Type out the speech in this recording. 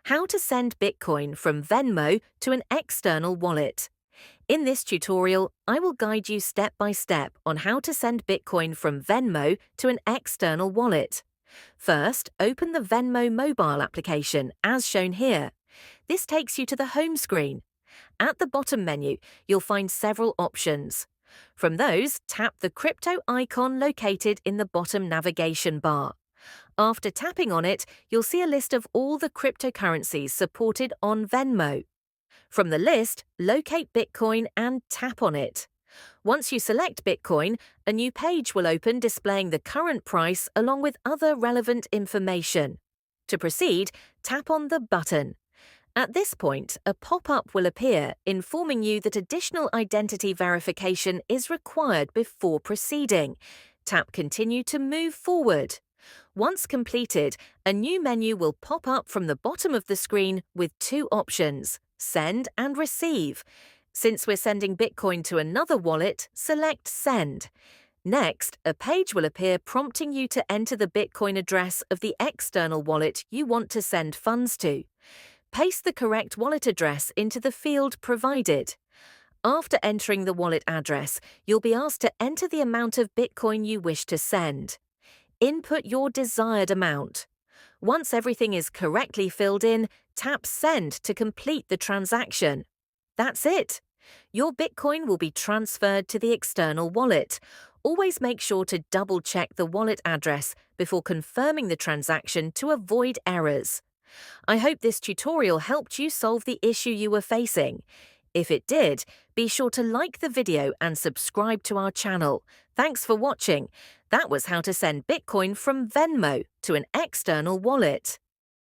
How to send Bitcoin from Venmo to an external wallet. In this tutorial, I will guide you step by step on how to send Bitcoin from Venmo to an external wallet. First, open the Venmo mobile application as shown here. This takes you to the home screen. At the bottom menu, you'll find several options. From those, tap the crypto icon located in the bottom navigation bar. After tapping on it, you'll see a list of all the cryptocurrencies supported on Venmo. From the list, locate Bitcoin and tap on it. Once you select Bitcoin, a new page will open displaying the current price along with other relevant information. To proceed, tap on the button. At this point, a pop-up will appear informing you that additional identity verification is required before proceeding. Tap Continue to move forward. Once completed, a new menu will pop up from the bottom of the screen with two options, Send and Receive. Since we're sending Bitcoin to another wallet, select Send. Next, a page will appear prompting you to enter the Bitcoin address of the external wallet you want to send funds to. Paste the correct wallet address into the field provided. After entering the wallet address, you'll be asked to enter the amount of Bitcoin you wish to send. Input your desired amount. Once everything is correctly filled in, tap Send to complete the transaction. That's it. Your Bitcoin will be transferred to the external wallet. Always make sure to double-check the wallet address before confirming the transaction to avoid errors. I hope this tutorial helped you solve the issue you were facing. If it did, be sure to like the video and subscribe to our channel. Thanks for watching. That was how to send Bitcoin from Venmo to an external wallet.